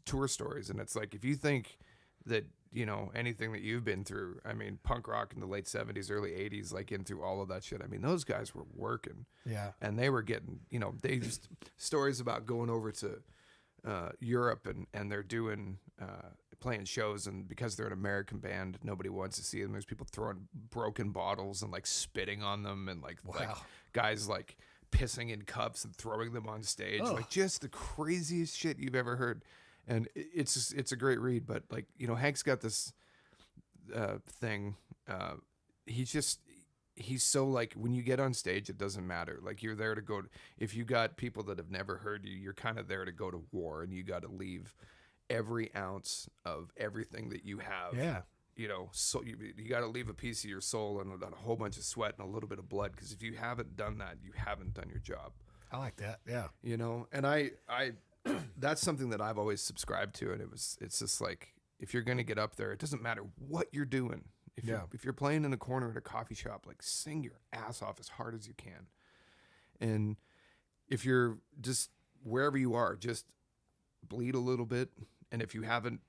tour stories, and it's like, if you think that, you know, anything that you've been through, I mean, punk rock in the late 70s, early 80s, like in through all of that shit. I mean, those guys were working. Yeah. And they were getting, you know, they just stories about going over to Europe and they're doing playing shows, and because they're an American band, nobody wants to see them. There's people throwing broken bottles and like spitting on them, and like guys like pissing in cups and throwing them on stage. Like just the craziest shit you've ever heard. And it's a great read, but like, you know, Hank's got this thing. He's so like, when you get on stage, it doesn't matter. Like, you're there to go. If you got people that have never heard you, you're kind of there to go to war, and you got to leave every ounce of everything that you have. Yeah. You know, so you got to leave a piece of your soul and a whole bunch of sweat and a little bit of blood, because if you haven't done that, you haven't done your job. I like that. Yeah. You know, and I that's something that I've always subscribed to, and it's just like, if you're gonna get up there, it doesn't matter what you're doing. If you're playing in a corner at a coffee shop, like, sing your ass off as hard as you can. And if you're just wherever you are, just bleed a little bit. And if you haven't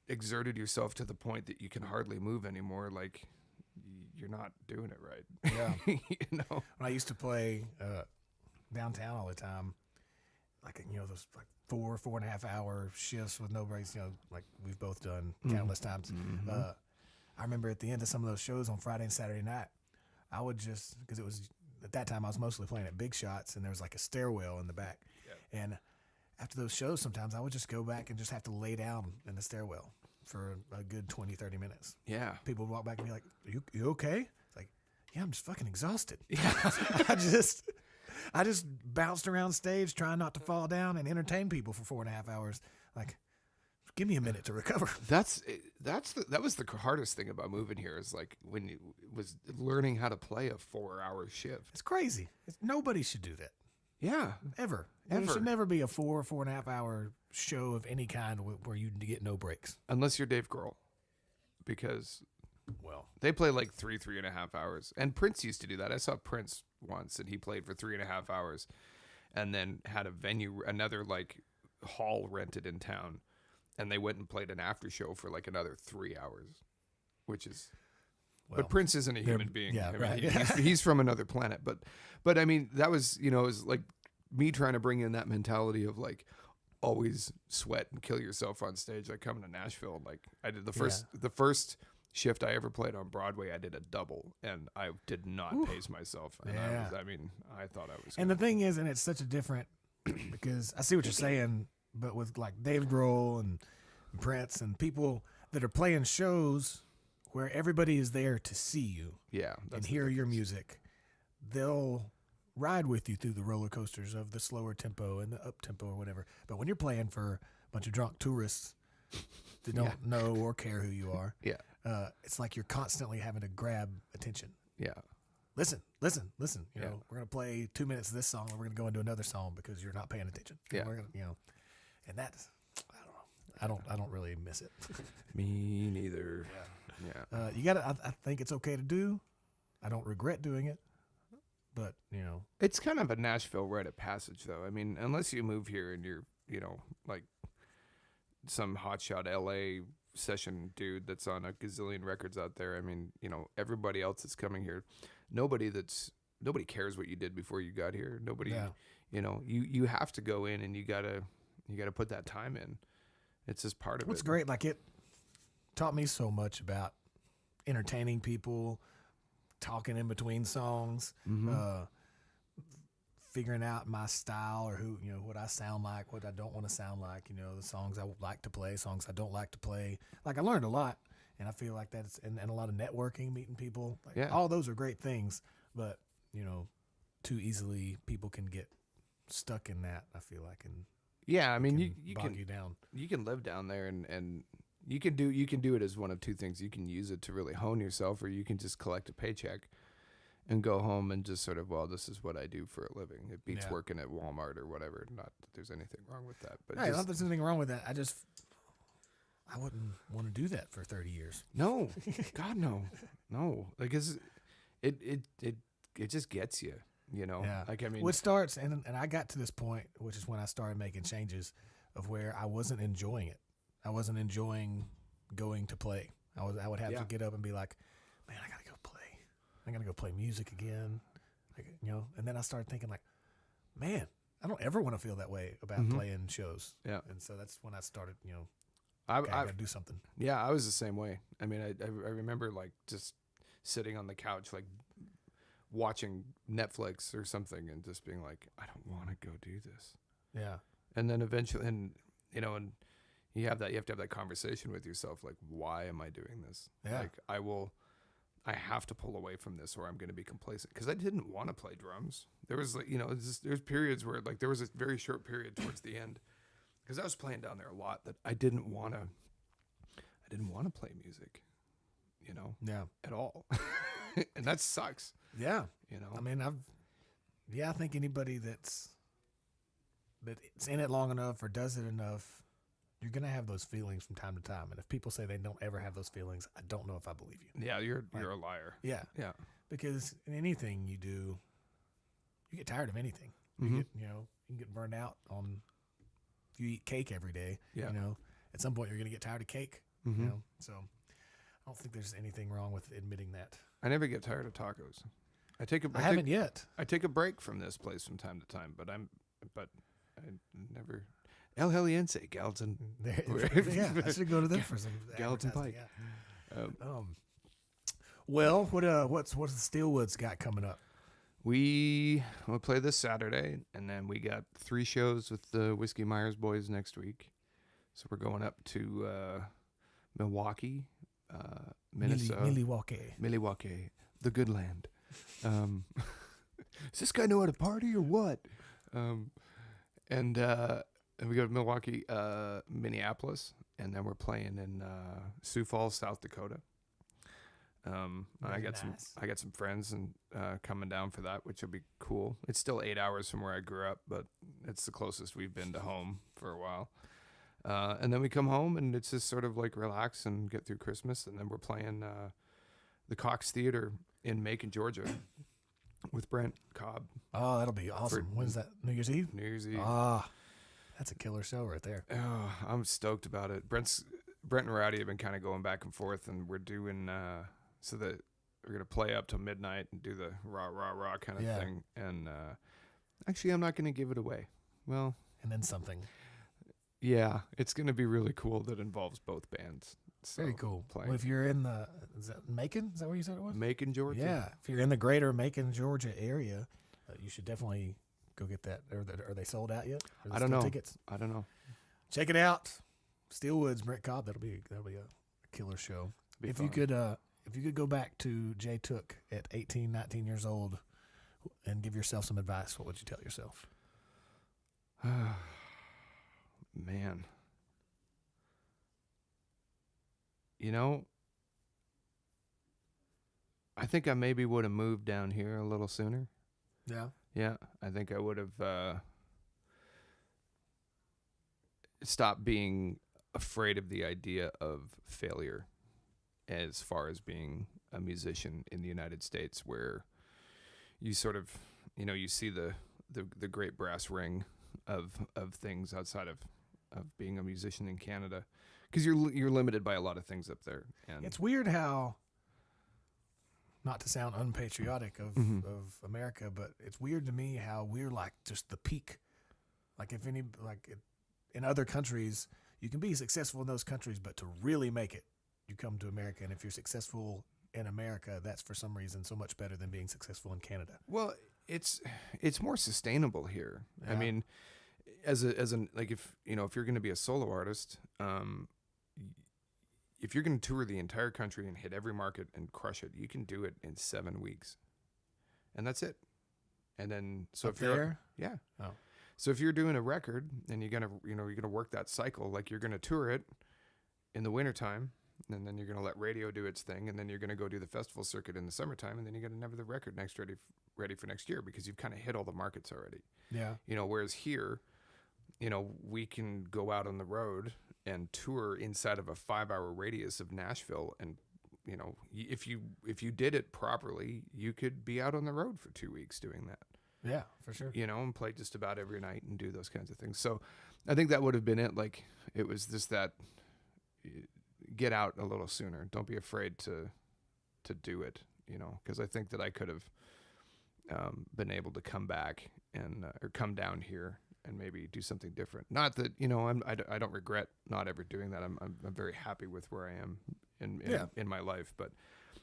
exerted yourself to the point that you can hardly move anymore, like, you're not doing it right. Yeah. You know, when I used to play downtown all the time, like, you know, those like 4.5 hour shifts with no breaks, you know, like we've both done countless times. I remember at the end of some of those shows on Friday and Saturday night, I would just, because it was, at that time I was mostly playing at Big Shots, and there was like a stairwell in the back. Yeah. And after those shows, sometimes I would just go back and just have to lay down in the stairwell for a good 20, 30 minutes. Yeah. People would walk back and be like, you okay? It's like, yeah, I'm just fucking exhausted. Yeah. I just bounced around stage trying not to fall down and entertain people for 4.5 hours. Like, give me a minute to recover. That was the hardest thing about moving here, is like when you was learning how to play a 4-hour shift. It's crazy. Nobody should do that. Yeah. Ever. There should never be a 4.5 hour show of any kind where you get no breaks. Unless you're Dave Grohl. Because, well, they play like 3.5 hours. And Prince used to do that. I saw Prince once, and he played for 3.5 hours, and then had a venue, another like hall rented in town, and they went and played an after show for like another 3 hours, which is. Well, but Prince isn't a human being. Yeah, I mean, right. he's from another planet. But I mean, that was, it was like me trying to bring in that mentality of like always sweat and kill yourself on stage. Like coming to Nashville, like I did the first shift I ever played on Broadway, I did a double, and I did not pace myself. And Yeah. I thought I was. And the thing is, and it's such a different, because I see what you're saying, but with like Dave Grohl and Prince and people that are playing shows where everybody is there to see you and hear your music, they'll ride with you through the roller coasters of the slower tempo and the up tempo or whatever. But when you're playing for a bunch of drunk tourists that don't know or care who you are, it's like you're constantly having to grab attention. Yeah. Listen. You know, we're gonna play 2 minutes of this song, and we're gonna go into another song because you're not paying attention. Yeah. We're gonna, and that's, I don't know. I don't really miss it. Me neither. Yeah. You gotta. I think it's okay to do. I don't regret doing it, but It's kind of a Nashville rite of passage, though. I mean, unless you move here and you're, like some hotshot LA session dude that's on a gazillion records out there. I mean, everybody else that's coming here, nobody cares what you did before you got here. Nobody, you have to go in and you gotta put that time in. It's just part of it. What's great, like it taught me so much about entertaining people, talking in between songs, figuring out my style or who, what I sound like, what I don't want to sound like, the songs I like to play, songs I don't like to play. Like I learned a lot, and I feel like that's, and a lot of networking, meeting people, like, all those are great things, but, too easily people can get stuck in that, I feel like, and I mean, you bog can you down. You can live down there and you can do it as one of two things. You can use it to really hone yourself, or you can just collect a paycheck and go home and just sort of, well, this is what I do for a living. It beats working at Walmart or whatever. Not that there's anything wrong with that, but Right, not that there's anything wrong with that. I wouldn't want to do that for 30 years. No, God, no. Like it just gets you, Yeah. Like, I mean, what starts, and I got to this point, which is when I started making changes of where I wasn't enjoying it. I wasn't enjoying going to play. I would have to get up and be like, man, I gotta go play. I gotta go play music again. And then I started thinking like, man, I don't ever want to feel that way about playing shows. Yeah. And so that's when I started, I gotta do something. Yeah, I was the same way. I mean, I remember like just sitting on the couch, like watching Netflix or something, and just being like, I don't want to go do this. Yeah. And then eventually, and you have to have that conversation with yourself, like, why am I doing this? Yeah. Like, I have to pull away from this, or I'm going to be complacent, because I didn't want to play drums. There was like, there's periods where like there was a very short period towards the end, because I was playing down there a lot, that I didn't want to play music, at all. And that sucks. Yeah. I mean, I think anybody that's in it long enough or does it enough, you're going to have those feelings from time to time. And if people say they don't ever have those feelings, I don't know if I believe you. Yeah, you're a liar. Yeah. Yeah. Because in anything you do, you get tired of anything. Mm-hmm. You can get burned out on, if you eat cake every day, Yeah. At some point you're going to get tired of cake, Mm-hmm. So I don't think there's anything wrong with admitting that. I never get tired of tacos. I haven't yet. I take a break from this place from time to time, but I never. El Heliense, Gallatin. Yeah, I should go to them for some Gallatin Pike. Yeah. Well, what's the Steelwoods got coming up? We'll play this Saturday, and then we got 3 shows with the Whiskey Myers boys next week. So we're going up to Milwaukee, Minnesota. Milwaukee, the good land. Does this guy know how to party or what? And we go to Milwaukee, Minneapolis, and then we're playing in Sioux Falls, South Dakota. I got some friends and coming down for that, which will be cool. It's still 8 hours from where I grew up, but it's the closest we've been to home for a while. And then we come home, and it's just sort of like relax and get through Christmas, and then we're playing the Cox Theater in Macon, Georgia, with Brent Cobb. Oh, that'll be awesome. When's that? New Year's Eve? New Year's Eve. Ah, That's a killer show right there. Oh, I'm stoked about it. Brent and Rowdy have been kind of going back and forth, and we're doing so that we're gonna play up till midnight and do the rah rah rah kind of thing. And actually, I'm not gonna give it away. Well, and then something. Yeah, it's gonna be really cool. That involves both bands. So Very cool. Playing. Well, if you're in is that Macon? Is that where you said it was? Macon, Georgia. Yeah. If you're in the greater Macon, Georgia area, you should definitely go get that. Are they sold out yet? I don't know. Tickets? I don't know. Check it out. Steelwoods, Brent Cobb. That'll be a killer show. If you could go back to Jay Tooke at 18, 19 years old and give yourself some advice, what would you tell yourself? Man. You know, I think I maybe would have moved down here a little sooner. Yeah. Yeah, I think I would have stopped being afraid of the idea of failure as far as being a musician in the United States, where you sort of, you see the great brass ring of things outside of being a musician in Canada, because you're limited by a lot of things up there. And it's weird how, not to sound unpatriotic of America, but it's weird to me how we're like just the peak. Like in other countries, you can be successful in those countries, but to really make it, you come to America. And if you're successful in America, that's for some reason so much better than being successful in Canada. Well, it's more sustainable here. Yeah. I mean, if you're going to be a solo artist, if you're going to tour the entire country and hit every market and crush it, you can do it in 7 weeks, and that's it. And then So if you're doing a record and you're gonna work that cycle, like you're gonna tour it in the wintertime, and then you're gonna let radio do its thing, and then you're gonna go do the festival circuit in the summertime, and then you're gonna have the record ready for next year, because you've kind of hit all the markets already. Yeah. Whereas here, we can go out on the road and tour inside of a 5-hour radius of Nashville, and if you did it properly, you could be out on the road for 2 weeks doing that. Yeah, for sure. And play just about every night and do those kinds of things. So I think that would have been it. Like, it was just that, get out a little sooner. Don't be afraid to do it, because I think that I could have been able to come back and or come down here and maybe do something different. Not that, I don't regret not ever doing that. I'm very happy with where I am in my life, but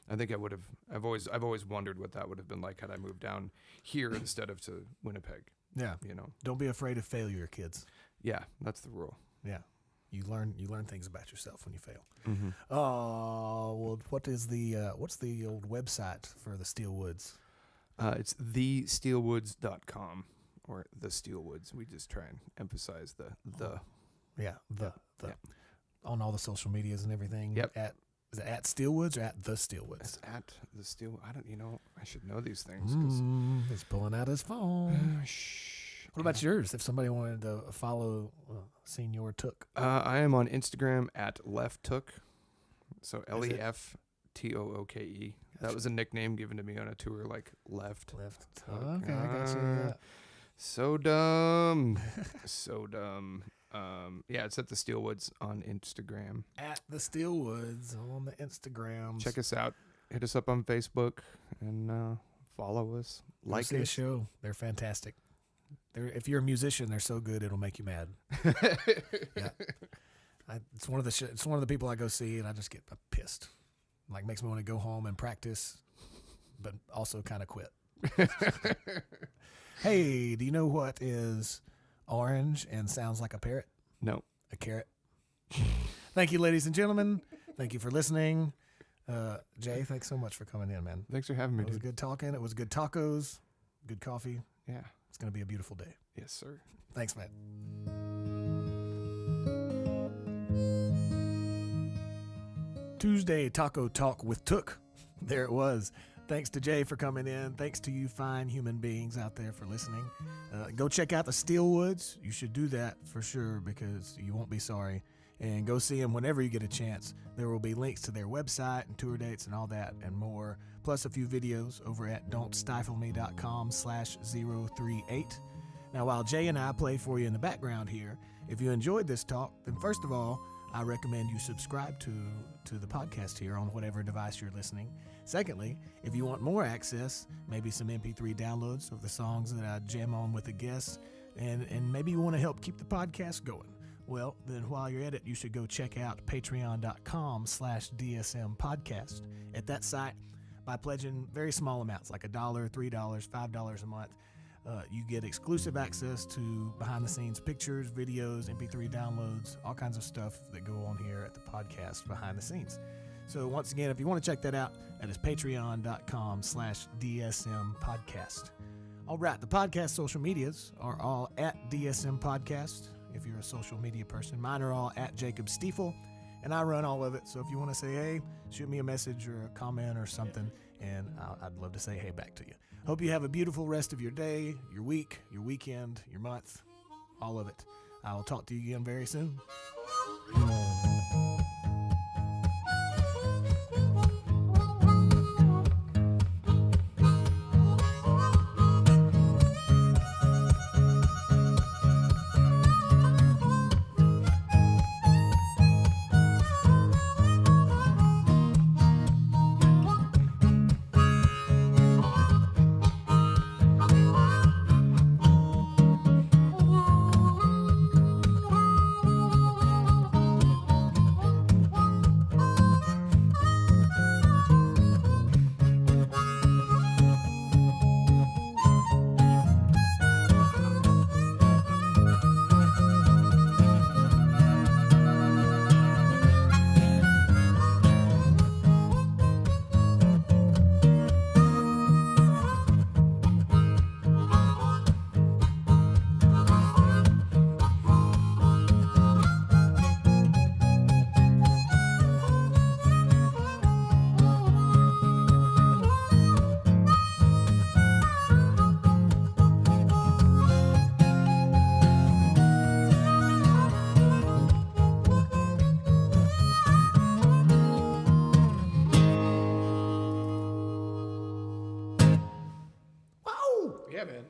I think I've always wondered what that would have been like had I moved down here instead of to Winnipeg. Yeah. Don't be afraid of failure, kids. Yeah, that's the rule. Yeah. You learn things about yourself when you fail. Mm-hmm. Well, what's the old website for the Steelwoods? It's thesteelwoods.com or the Steelwoods. We just try and emphasize the. Yeah, the. Yeah. On all the social medias and everything. Yep. Is it at Steelwoods or at the Steelwoods? It's at the Steel. I should know these things. He's pulling out his phone. What about yours? If somebody wanted to follow Senior Tooke, I am on Instagram at LeftTooke. So LeftTooke. Gotcha. That was a nickname given to me on a tour, like Left. Okay, I got you. Yeah. So dumb. So dumb. Yeah, it's at the Steelwoods on Instagram. At the Steelwoods on the Instagrams. Check us out. Hit us up on Facebook and follow us. Like the show. They're fantastic. If you're a musician, they're so good it'll make you mad. Yeah. It's one of the people I go see and I just get pissed. Like, makes me want to go home and practice, but also kind of quit. Hey, do you know what is orange and sounds like a parrot? No. A carrot. Thank you, ladies and gentlemen. Thank you for listening. Jay, thanks so much for coming in, man. Thanks for having me, It was good talking. It was good tacos, good coffee. Yeah. It's going to be a beautiful day. Yes, sir. Thanks, man. Tuesday Taco Talk with Tooke. There it was. Thanks to Jay for coming in. Thanks to you fine human beings out there for listening. Go check out the Steelwoods. You should do that for sure, because you won't be sorry. And go see them whenever you get a chance. There will be links to their website and tour dates and all that and more, plus a few videos over at don'tstifleme.com/038. Now, while Jay and I play for you in the background here, if you enjoyed this talk, then first of all, I recommend you subscribe to the podcast here on whatever device you're listening. Secondly, if you want more access, maybe some MP3 downloads of the songs that I jam on with the guests, and maybe you want to help keep the podcast going, well, then while you're at it, you should go check out patreon.com/DSM podcast. At that site, by pledging very small amounts, like $1, $3, $5 a month, you get exclusive access to behind-the-scenes pictures, videos, MP3 downloads, all kinds of stuff that go on here at the podcast behind the scenes. So once again, if you want to check that out, that is patreon.com/DSM podcast. All right, the podcast social medias are all at DSM podcast. If you're a social media person, mine are all at Jacob Stiefel, and I run all of it. So if you want to say hey, shoot me a message or a comment or something, and I'd love to say hey back to you. Hope you have a beautiful rest of your day, your week, your weekend, your month, all of it. I will talk to you again very soon. Yeah, man.